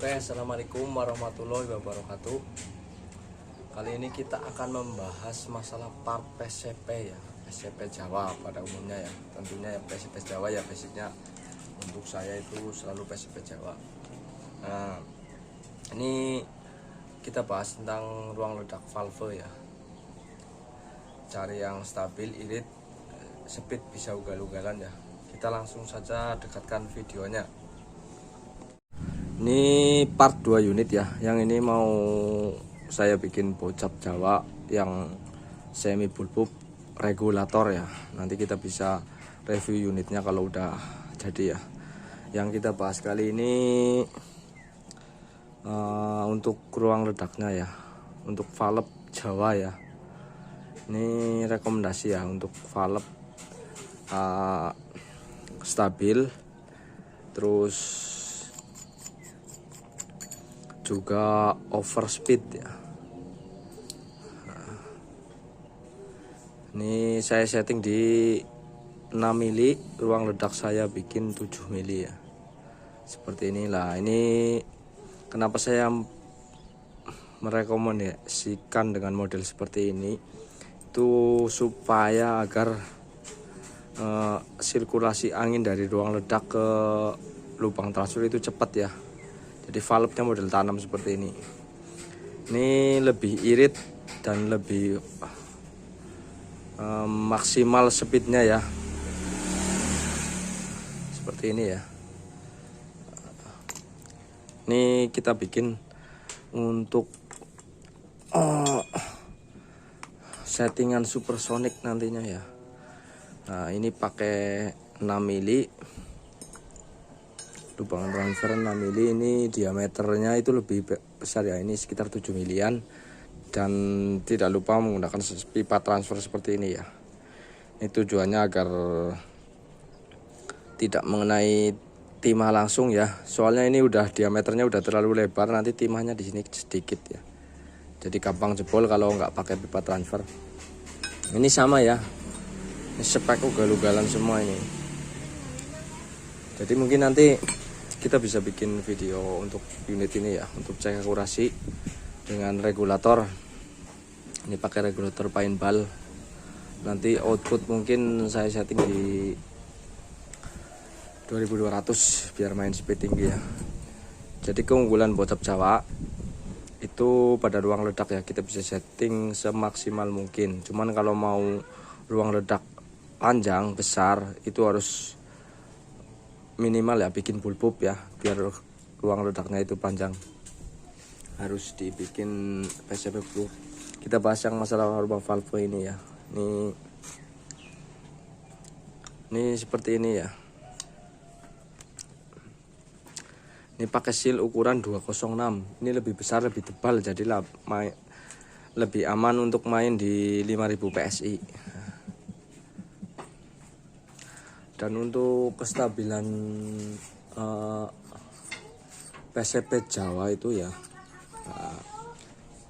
Oke, assalamualaikum warahmatullahi wabarakatuh. Kali ini kita akan membahas masalah part PCP ya, PCP Jawa pada umumnya ya. Tentunya ya PCP Jawa ya, basicnya untuk saya itu selalu PCP Jawa. Nah, ini kita bahas tentang ruang ledak valve ya. Cari yang stabil, irit, speed bisa ugal-ugalan ya. Kita langsung saja dekatkan videonya. Ini part 2 unit ya. Yang ini mau saya bikin bocap Jawa yang semi bulbub regulator ya. Nanti kita bisa review unitnya kalau udah jadi ya. Yang kita bahas kali ini untuk ruang ledaknya ya, untuk valve Jawa ya. Ini rekomendasi ya untuk valve stabil, terus juga overspeed ya. Ini saya setting di 6 mili, ruang ledak saya bikin 7 mili ya. Seperti inilah. Ini kenapa saya merekomendasikan dengan model seperti ini, itu supaya agar sirkulasi angin dari ruang ledak ke lubang transfer itu cepat ya. Jadi valve-nya model tanam seperti ini. Ini lebih irit dan lebih maksimal speednya ya. Seperti ini ya. Ini kita bikin untuk settingan supersonic nantinya ya. Nah, ini pakai 6 mili. Lubang transfer 6 mili, ini diameternya itu lebih besar ya, ini sekitar 7 milian. Dan tidak lupa menggunakan pipa transfer seperti ini ya. Ini tujuannya agar tidak mengenai timah langsung ya. Soalnya ini udah diameternya udah terlalu lebar, nanti timahnya di sini sedikit ya. Jadi gampang jebol kalau nggak pakai pipa transfer. Ini sama ya. Ini spek ugal-ugalan semua ini. Jadi mungkin nanti kita bisa bikin video untuk unit ini ya, untuk cek akurasi dengan regulator. Ini pakai regulator paintball. Nanti output mungkin saya setting di 2200 biar main speed tinggi ya. Jadi keunggulan bocap Jawa itu pada ruang ledak ya, kita bisa setting semaksimal mungkin. Cuman kalau mau ruang ledak panjang besar itu harus minimal ya bikin bulbub ya, biar ruang ledaknya itu panjang, harus dibikin PCP bulbub. Kita bahas yang masalah ruang valve ini ya. Ini seperti ini ya. Ini pakai seal ukuran 206. Ini lebih besar, lebih tebal, jadi lebih aman untuk main di 5000 PSI. Dan untuk kestabilan PCP Jawa itu ya,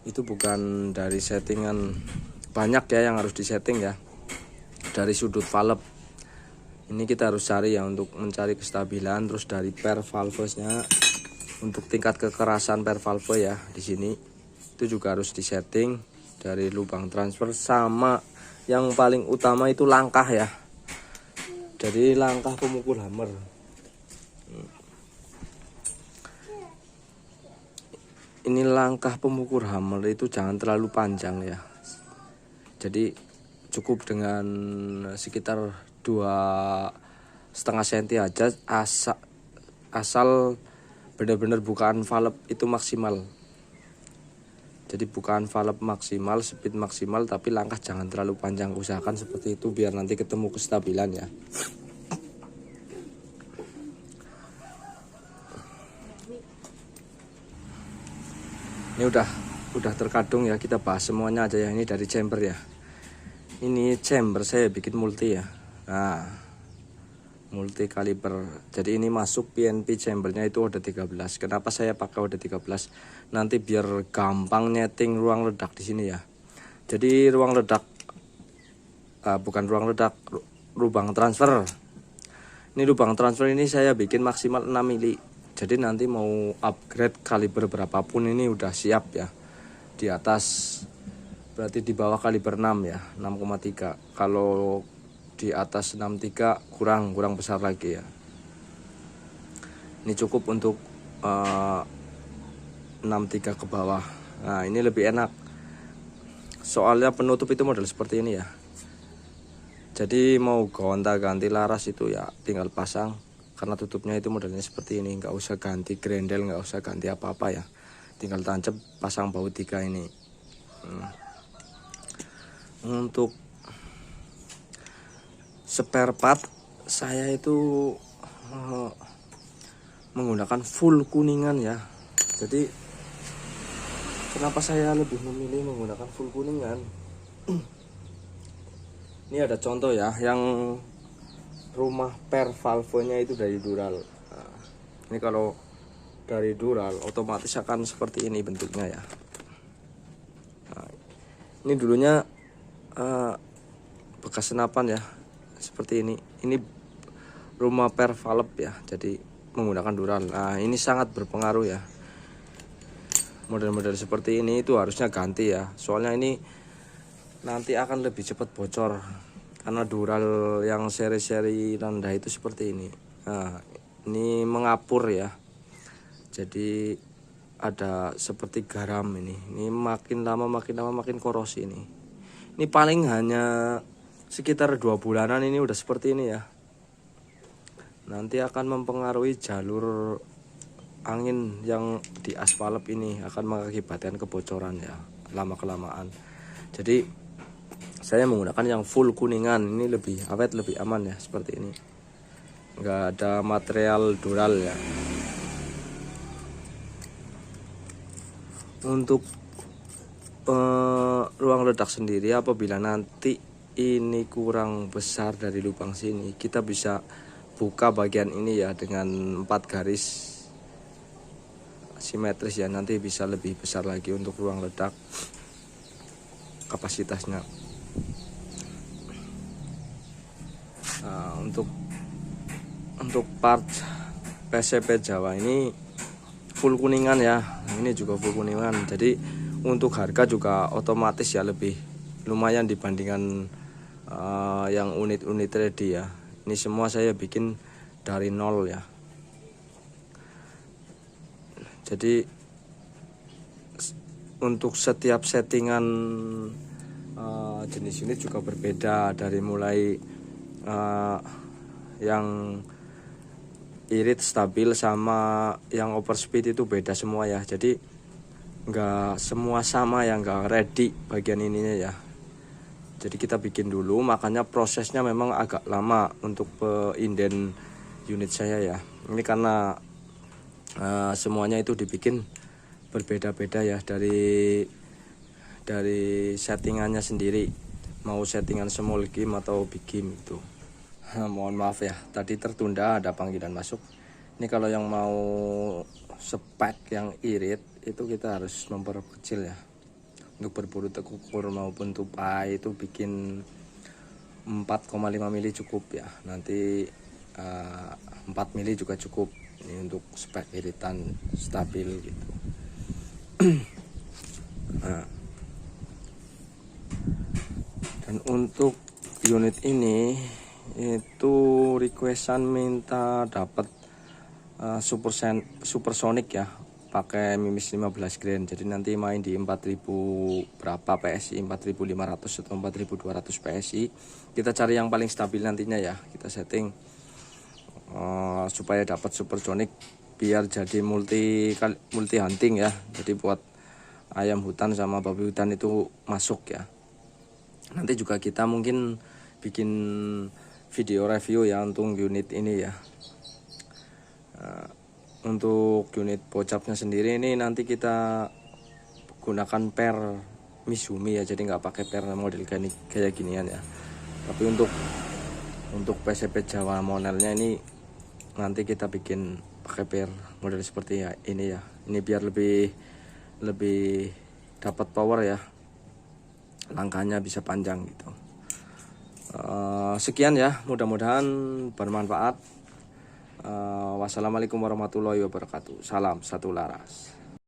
itu bukan dari settingan banyak ya yang harus disetting ya, dari sudut valve. Ini kita harus cari ya untuk mencari kestabilan. Terus dari per valve-nya, untuk tingkat kekerasan per valve ya, di sini itu juga harus disetting dari lubang transfer. Sama yang paling utama itu langkah ya. Jadi langkah pemukul hammer. Ini langkah pemukul hammer itu jangan terlalu panjang ya. Jadi cukup dengan sekitar 2,5 cm aja, asal benar-benar bukaan valve itu maksimal. Jadi bukaan valve maksimal, speed maksimal, tapi langkah jangan terlalu panjang. Usahakan seperti itu biar nanti ketemu kestabilan ya. Ini udah terkadung ya, kita bahas semuanya aja ya. Ini dari chamber ya. Ini chamber saya bikin multi ya. Nah, multi kaliber. Jadi ini masuk PNP chambernya itu udah 13. Kenapa saya pakai udah 13? Nanti biar gampang nyeting ruang ledak di sini ya. Jadi ruang ledak bukan ruang ledak, lubang transfer. Ini lubang transfer ini saya bikin maksimal 6 mili. Jadi nanti mau upgrade kaliber berapapun ini udah siap ya. Di atas berarti di bawah kaliber 6 ya, 6,3. Kalau di atas 63 kurang besar lagi ya. Ini cukup untuk 63 ke bawah. Nah, ini lebih enak. Soalnya penutup itu model seperti ini ya. Jadi mau gonta-ganti laras itu ya tinggal pasang. Karena tutupnya itu modelnya seperti ini, nggak usah ganti grendel, nggak usah ganti apa-apa ya, tinggal tancap pasang baut 3 ini. Untuk spare part saya itu menggunakan full kuningan ya. Jadi kenapa saya lebih memilih menggunakan full kuningan? Ini ada contoh ya, yang rumah per valvenya itu dari Dural. Nah, ini kalau dari Dural otomatis akan seperti ini bentuknya ya. Nah, ini dulunya bekas senapan ya, seperti ini. Ini rumah per valve ya, jadi menggunakan Dural. Nah, ini sangat berpengaruh ya. Model-model seperti ini itu harusnya ganti ya, soalnya ini nanti akan lebih cepat bocor. Karena Dural yang seri-seri rendah itu seperti ini. Nah, ini mengapur ya. Jadi ada seperti garam ini. Ini makin lama makin korosi ini. Ini paling hanya sekitar 2 bulanan ini udah seperti ini ya. Nanti akan mempengaruhi jalur angin yang di aspal ini, akan mengakibatkan kebocoran ya lama-kelamaan. Jadi saya menggunakan yang full kuningan, ini lebih awet, lebih aman ya, seperti ini. Nggak ada material Dural ya. Untuk ruang ledak sendiri, apabila nanti ini kurang besar dari lubang sini, kita bisa buka bagian ini ya dengan 4 garis simetris ya, nanti bisa lebih besar lagi untuk ruang ledak kapasitasnya. Nah, untuk part PCP Jawa ini full kuningan ya, ini juga full kuningan. Jadi untuk harga juga otomatis ya lebih lumayan dibandingkan yang unit-unit ready ya. Ini semua saya bikin dari nol ya. Jadi untuk setiap settingan jenis unit juga berbeda, dari mulai yang irit, stabil, sama yang overspeed itu beda semua ya. Jadi nggak semua sama ya, nggak ready bagian ininya ya. Jadi kita bikin dulu, makanya prosesnya memang agak lama untuk inden unit saya ya. Ini karena semuanya itu dibikin berbeda-beda ya, dari settingannya sendiri, mau settingan small game atau big game itu. Mohon maaf ya, tadi tertunda, ada panggilan masuk. Ini kalau yang mau spek yang irit itu kita harus memperkecil ya. Untuk berburu tekukur maupun tupai itu bikin 4,5 mili cukup ya. Nanti 4 mili juga cukup. Ini untuk spek iritan stabil gitu. Nah, dan untuk unit ini itu requestan minta dapat supersonic ya, pakai mimis 15 grand. Jadi nanti main di 4000 berapa PSI, 4500 atau 4200 PSI. Kita cari yang paling stabil nantinya ya, kita setting supaya dapat supersonic, biar jadi multi hunting ya. Jadi buat ayam hutan sama babi hutan itu masuk ya. Nanti juga kita mungkin bikin video review ya untuk unit ini ya. Untuk unit bocapnya sendiri ini nanti kita gunakan per Mizumi ya, jadi nggak pakai per model kayak ginian ya. Tapi untuk PCP Jawa modelnya ini nanti kita bikin pakai per model seperti ya ini ya. Ini biar lebih dapat power ya, langkahnya bisa panjang gitu. Sekian ya, mudah-mudahan bermanfaat. Wassalamualaikum warahmatullahi wabarakatuh. Salam satu laras.